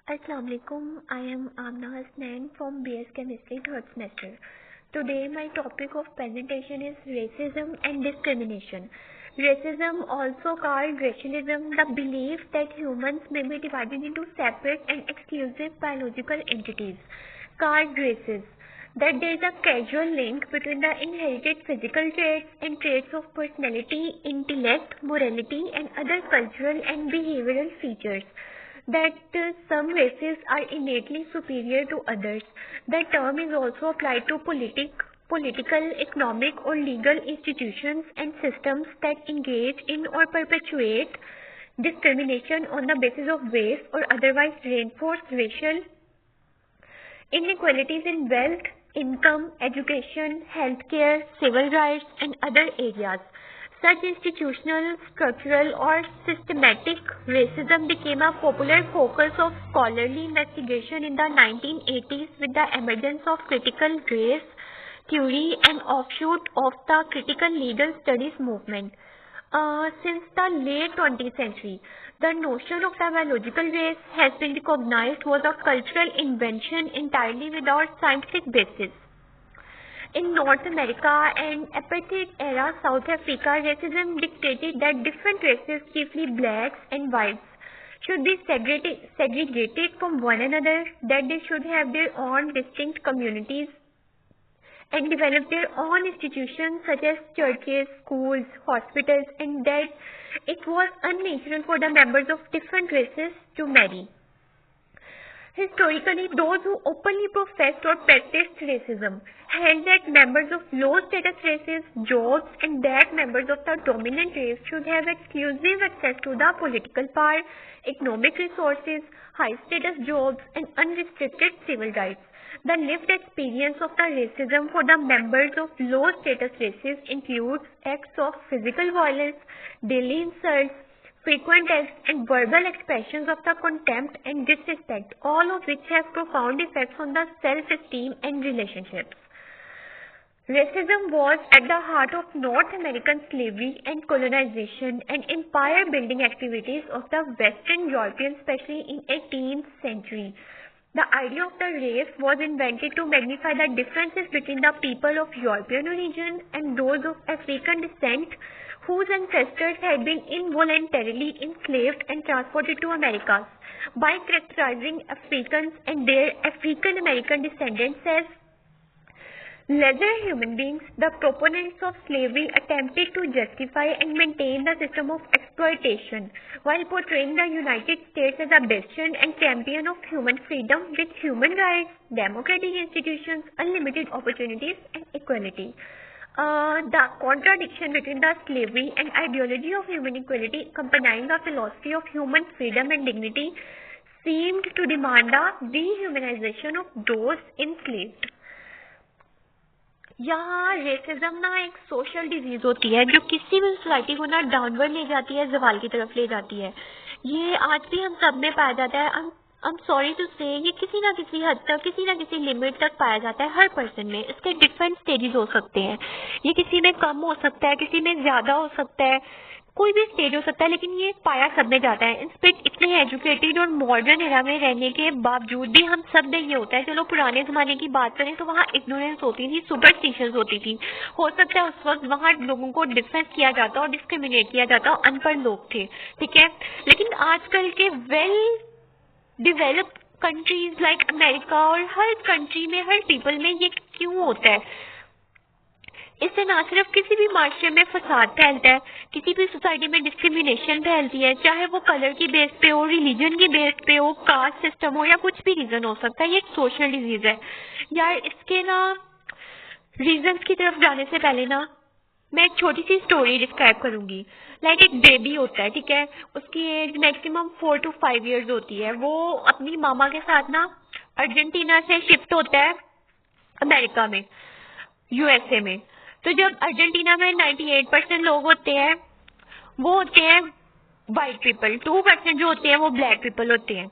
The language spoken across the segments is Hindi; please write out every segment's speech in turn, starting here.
Assalamualaikum. I am Amna Hasnain from BS Chemistry third semester. Today my topic of presentation is racism and discrimination. Racism, also called racialism, the belief that humans may be divided into separate and exclusive biological entities called races. That there is a causal link between the inherited physical traits and traits of personality, intellect, morality, and other cultural and behavioral features. That some races are innately superior to others. The term is also applied to political, economic, or legal institutions and systems that engage in or perpetuate discrimination on the basis of race or otherwise reinforce racial inequalities in wealth, income, education, healthcare, civil rights, and other areas. Such institutional, structural, or systematic racism became a popular focus of scholarly investigation in the 1980s with the emergence of critical race theory, an offshoot of the critical legal studies movement. Since the late 20th century, the notion of the biological race has been recognized was a cultural invention entirely without scientific basis. In North America and apartheid era South Africa, racism dictated that different races, chiefly blacks and whites, should be segregated from one another, that they should have their own distinct communities and develop their own institutions such as churches, schools, hospitals, and that it was unnatural for the members of different races to marry. Historically, those who openly professed or practiced racism held that members of low status races, jobs, and that members of the dominant race should have exclusive access to the political power, economic resources, high status jobs, and unrestricted civil rights. The lived experience of the racism for the members of low status races includes acts of physical violence, daily insults, frequent and verbal expressions of the contempt and disrespect, all of which have profound effects on the self-esteem and relationships. Racism was at the heart of North American slavery and colonization and empire-building activities of the Western Europeans, especially in 18th century. The idea of the race was invented to magnify the differences between the people of European origin and those of African descent whose ancestors had been involuntarily enslaved and transported to Americas, by characterizing Africans and their African American descendants as lesser human beings. The proponents of slavery attempted to justify and maintain the system of exploitation while portraying the United States as a bastion and champion of human freedom with human rights, democratic institutions, unlimited opportunities, and equality. The contradiction between the slavery and ideology of human equality accompanying the philosophy of human freedom and dignity seemed to demand the dehumanization of those enslaved. यहाँ रेसिज्म ना एक सोशल डिजीज होती है जो किसी भी सोसाइटी को ना डाउनवर्ड ले जाती है, जवाल की तरफ ले जाती है. ये आज भी हम सब में पाया जाता है. I'm sorry to say, ये किसी ना किसी हद तक, किसी ना किसी लिमिट तक पाया जाता है हर पर्सन में. इसके डिफरेंट स्टेजेस हो सकते हैं. ये किसी में कम हो सकता है, किसी में ज्यादा हो सकता है, कोई भी स्टेज हो सकता है, लेकिन ये पाया सब में जाता है. इंस्पेक्ट इतने एजुकेटेड और मॉडर्न एरा में रहने के बावजूद भी हम सब में ये होता है. चलो पुराने जमाने की बात करें तो वहाँ इग्नोरेंस होती थी, सुपरस्टिशंस होती थी. हो सकता है उस वक्त वहाँ लोगों को डिफेंस किया जाता और डिस्क्रिमिनेट किया जाता, अनपढ़ लोग थे, ठीक है. लेकिन आजकल के well developed countries like America और हर कंट्री में, हर पीपल में ये क्यों होता है? इससे ना सिर्फ किसी भी माशरे में फसाद फैलता है, किसी भी सोसाइटी में डिस्क्रिमिनेशन फैलती है, चाहे वो कलर की बेस पे हो, रिलीजन की बेस पे हो, कास्ट सिस्टम हो, या कुछ भी रीजन हो सकता है. ये एक सोशल डिजीज है यार. इसके ना रीजंस की तरफ जाने से पहले ना मैं एक छोटी सी स्टोरी डिस्क्राइब करूंगी. लाइक एक बेबी होता है, ठीक है, उसकी एज मैक्सिमम 4 to 5 years होती है. वो अपनी मामा के साथ ना अर्जेंटीना से शिफ्ट होता है अमेरिका में, यूएसए में. तो जब अर्जेंटीना में 98% लोग होते हैं वो होते हैं वाइट पीपल, 2% जो होते हैं वो ब्लैक पीपल होते हैं.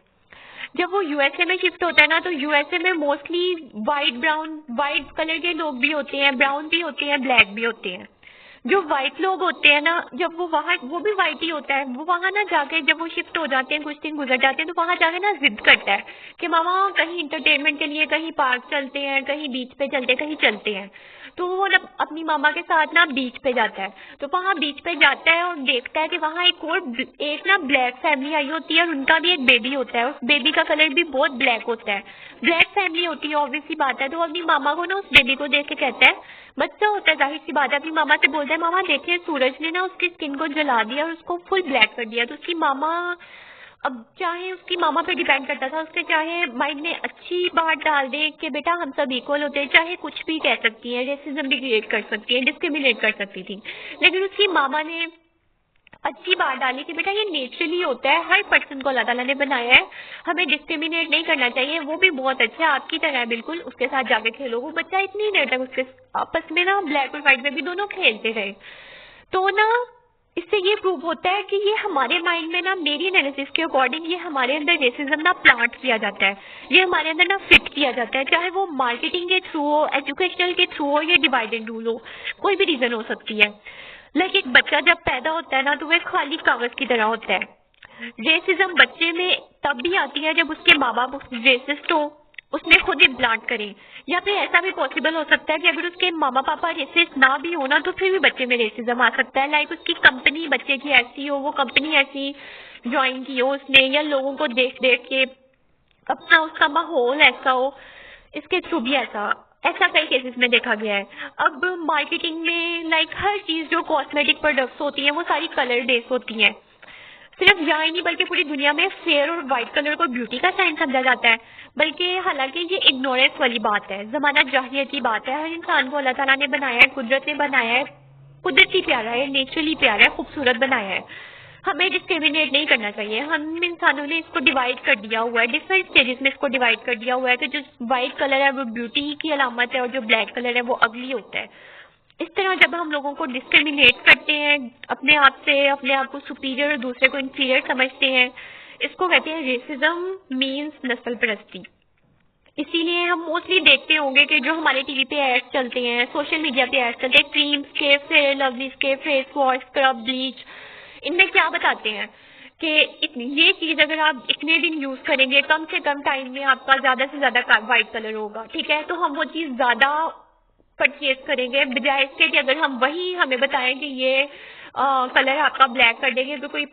जब वो यूएसए में शिफ्ट होता है ना, तो यूएसए में मोस्टली वाइट कलर के लोग भी होते हैं, ब्राउन भी होते हैं, ब्लैक भी होते हैं. जो व्हाइट लोग होते हैं ना, जब वो वहाँ, वो भी व्हाइट ही होता है, वो वहाँ ना जाके जब वो शिफ्ट हो जाते हैं, कुछ दिन गुजर जाते हैं, तो वहाँ जाके ना जिद करता है कि मामा कहीं इंटरटेनमेंट के लिए कहीं पार्क चलते हैं, कहीं बीच पे चलते हैं, कहीं चलते हैं। तो वो ना अपनी मामा के साथ ना बीच पे जाता है। तो वहाँ बीच पे जाता है और देखता है कि वहाँ एक ना ब्लैक फैमिली आई होती है और उनका भी एक बेबी होता है। उस बेबी का कलर भी बहुत ब्लैक होता है। ब्लैक फैमिली होती है, ऑब्वियस सी बात है। तो वो अपनी मामा को ना उस बेबी को देख के कहता है, बच्चा होता है, जाहिर सी बात है, अपनी मामा से बोलता है, मामा देखिए सूरज ने ना उसकी स्किन को जला दिया और उसको फुल ब्लैक कर दिया। तो उसकी मामा, अब चाहे उसकी मामा पे डिपेंड करता था, उसके चाहे माइंड में अच्छी बात डाल दे कि बेटा हम सब इक्वल होते हैं, चाहे कुछ भी कह सकती है, रेसिज्म भी क्रिएट कर सकती है, डिस्क्रिमिनेट कर सकती थी, लेकिन उसकी मामा ने अच्छी बात डाली कि बेटा ये नेचुरली होता है, हर पर्सन को अल्लाह ताला ने बनाया है, हमें डिस्क्रिमिनेट नहीं करना चाहिए, वो भी बहुत अच्छा है, आपकी तरह है बिल्कुल, उसके साथ जाके खेलो। वो बच्चा इतनी देर तक उसके आपस में ना ब्लैक और व्हाइट में भी दोनों खेलते रहे। तो ना इससे ये प्रूव होता है कि ये हमारे माइंड में ना, मेरी एनालिसिस के अकॉर्डिंग, ये हमारे अंदर रेसिज्म ना प्लांट किया जाता है, ये हमारे अंदर ना फिट किया जाता है, चाहे वो मार्केटिंग के थ्रू हो, एजुकेशनल के थ्रू हो, या डिवाइडेड रूल हो, कोई भी रीजन हो सकती है। लाइक एक बच्चा जब पैदा होता है ना, तो वह खाली कागज की तरह होता है। रेसिज्म बच्चे में तब भी आती है जब उसके माँ बाप रेसिस्ट हो, उसने खुद इम्प्लांट करे, या फिर ऐसा भी पॉसिबल हो सकता है कि अगर उसके मामा पापा रेसिस्ट ना भी हो ना, तो फिर भी बच्चे में रेसिज्म आ सकता है। लाइक उसकी कंपनी बच्चे की ऐसी हो, वो कंपनी ऐसी ज्वाइन की हो उसने, या लोगों को देख देख के अपना उसका माहौल ऐसा हो, इसके थ्रू भी ऐसा ऐसा कई केसेस में देखा गया है। अब मार्केटिंग में लाइक हर चीज जो कॉस्मेटिक प्रोडक्ट्स होती हैं वो सारी कलर बेस्ड होती हैं। सिर्फ यहाँ ही नहीं बल्कि पूरी दुनिया में फेयर और व्हाइट कलर को ब्यूटी का साइन समझा जाता है। बल्कि हालांकि ये इग्नोरेंस वाली बात है, जमाना जाहिलियत की बात है। हर इंसान को अल्लाह ताला ने बनाया है, कुदरत ने बनाया है, कुदरती प्यारा है, नेचुरली प्यारा है, खूबसूरत बनाया है। हमें डिस्क्रिमिनेट नहीं करना चाहिए। हम इंसानों ने इसको डिवाइड कर दिया हुआ है, डिफरेंट स्टेजेस में इसको डिवाइड कर दिया हुआ है कि जो व्हाइट कलर है वो ब्यूटी की अलामत है और जो ब्लैक कलर है वो अगली होता है। इस तरह जब हम लोगों को डिस्क्रिमिनेट करते हैं, अपने आप से अपने आप को सुपीरियर और दूसरे को इंफीरियर समझते हैं, इसको कहते हैं रेसिज्म मीन्स नस्ल परस्ती। इसीलिए हम मोस्टली देखते होंगे कि जो हमारे टीवी पे एड्स चलते हैं, सोशल मीडिया पे एड्स चलते हैं, क्रीम्स के, फेयर लवलीज के, फेस वॉश, स्क्रब, ब्लीच, इनमें क्या बताते हैं कि ये चीज अगर आप इतने दिन यूज करेंगे, कम से कम टाइम में आपका ज्यादा से ज्यादा व्हाइट कलर होगा, ठीक है। तो हम वो चीज ज्यादा परचेज करेंगे, बजाय इसके कि अगर हम वही हमें बताएं कि ये कलर आपका ब्लैक कर देगी। तो कोई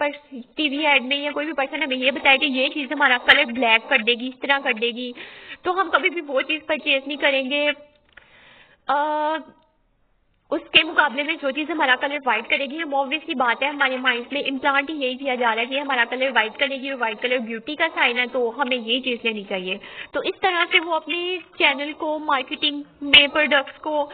टीवी एड में या कोई भी पर्सन हमें ये बताए कि ये चीज हमारा कलर ब्लैक कर देगी, इस तरह कर देगी, तो हम कभी भी वो चीज परचेज नहीं करेंगे। उसके मुकाबले में जो चीज हमारा कलर व्हाइट करेगी, हम ऑब्वियसली बात है हमारे माइंड में इम्प्लांट ही यही किया जा रहा है कि हमारा कलर व्हाइट करेगी और व्हाइट कलर ब्यूटी का साइन है, तो हमें यही चीज लेनी चाहिए। तो इस तरह से वो अपने चैनल को, मार्केटिंग में प्रोडक्ट्स को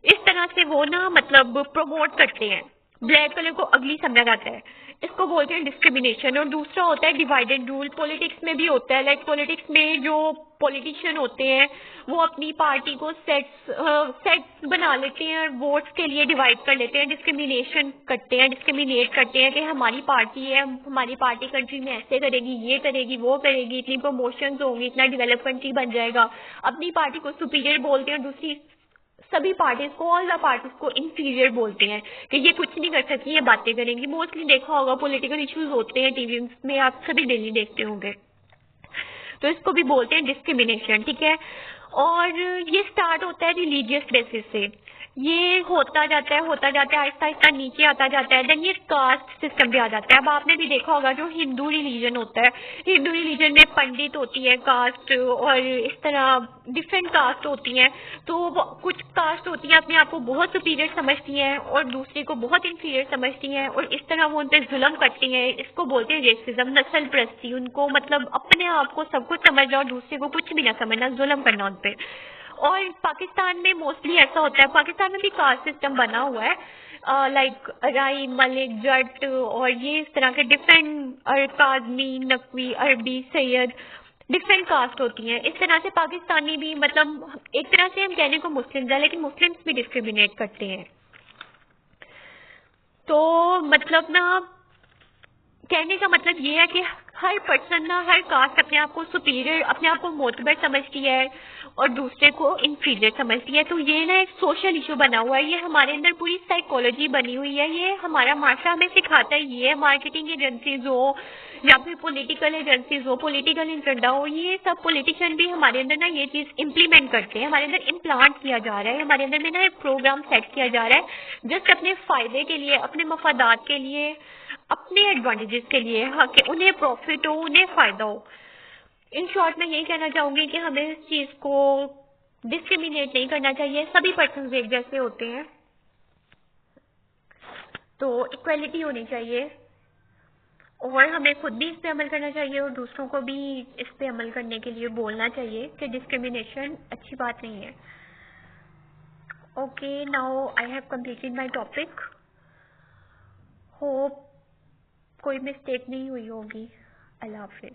इस तरह से वो ना मतलब प्रमोट करते हैं। ब्लैक कलर को अगली समझा जाता है, इसको बोलते हैं डिस्क्रिमिनेशन। और दूसरा होता है डिवाइडेड रूल। पॉलिटिक्स में भी होता है। लाइक पॉलिटिक्स में जो पॉलिटिशियन होते हैं वो अपनी पार्टी को सेट्स बना लेते हैं और वोट्स के लिए डिवाइड कर लेते हैं, डिस्क्रिमिनेशन करते हैं, डिस्क्रिमिनेट करते हैं कि हमारी पार्टी है, हमारी पार्टी कंट्री में ऐसे करेगी, ये करेगी, वो करेगी, इतनी प्रमोशंस होंगी, इतना डेवलप कंट्री बन जाएगा। अपनी पार्टी को सुपीरियर बोलते हैं, दूसरी सभी पार्टीज को, ऑल द पार्टीज को इंफीरियर बोलते हैं कि ये कुछ नहीं कर सकती, ये बातें करेंगी। मोस्टली देखा होगा पॉलिटिकल इश्यूज होते हैं टीवी में, आप सभी डेली देखते होंगे, तो इसको भी बोलते हैं डिस्क्रिमिनेशन, ठीक है। और ये स्टार्ट होता है रिलीजियस बेसिस से, ये होता जाता है आहिस्ता आहिस्ता नीचे आता जाता है, देन ये कास्ट सिस्टम पे आ जाता है। अब आपने भी देखा होगा जो हिंदू रिलीजन होता है, हिंदू रिलीजन में पंडित होती है कास्ट, और इस तरह डिफरेंट कास्ट होती हैं। तो कुछ कास्ट होती हैं अपने आप को बहुत सुपीरियर समझती हैं और दूसरे को बहुत इंफीरियर समझती हैं, और इस तरह वो उन पर जुल्म करती हैं। इसको बोलते हैं रेसिज्म, नस्ल परस्ती। उनको मतलब अपने आप को सब कुछ समझना और दूसरे को कुछ भी ना समझना, जुल्म करना उन पे। और पाकिस्तान में मोस्टली ऐसा होता है। पाकिस्तान में भी कास्ट सिस्टम बना हुआ है, लाइक राई, मलिक, जट, और ये इस तरह के डिफरेंट, काजमी, नकवी, अरबी, सैयद, डिफरेंट कास्ट होती हैं। इस तरह से पाकिस्तानी भी मतलब एक तरह से हम कहने को मुस्लिम्स है, लेकिन मुस्लिम्स भी डिस्क्रिमिनेट करते हैं। तो मतलब ना कहने का मतलब ये है कि हर पर्सन ना, हर कास्ट अपने आप को सुपीरियर, अपने आप को मोतबर समझती है और दूसरे को इंफीरियर समझती है। तो ये ना एक सोशल इशू बना हुआ है, ये हमारे अंदर पूरी साइकोलॉजी बनी हुई है, ये हमारा माशरा हमें सिखाता है। ये मार्केटिंग एजेंसीज हो या फिर पॉलिटिकल एजेंसीज हो, पॉलिटिकल एजेंडा हो, ये सब पॉलिटिशियन भी हमारे अंदर ना ये चीज इम्प्लीमेंट करते हैं, हमारे अंदर इम्प्लांट किया जा रहा है, हमारे अंदर में ना एक प्रोग्राम सेट किया जा रहा है जस्ट अपने फायदे के लिए, अपने मफादात के लिए, अपने एडवांटेजेस के लिए, हाँ, कि उन्हें प्रॉफिट हो, उन्हें फायदा हो। इन शॉर्ट मैं यही कहना चाहूंगी कि हमें इस चीज को डिस्क्रिमिनेट नहीं करना चाहिए, सभी पर्सन एक जैसे होते हैं, तो इक्वलिटी होनी चाहिए और हमें खुद भी इस पे अमल करना चाहिए और दूसरों को भी इस पे अमल करने के लिए बोलना चाहिए कि डिस्क्रिमिनेशन अच्छी बात नहीं है। Okay, now I have completed my topic. Hope कोई मिस्टेक नहीं हुई होगी। अल्लाह हाफिज।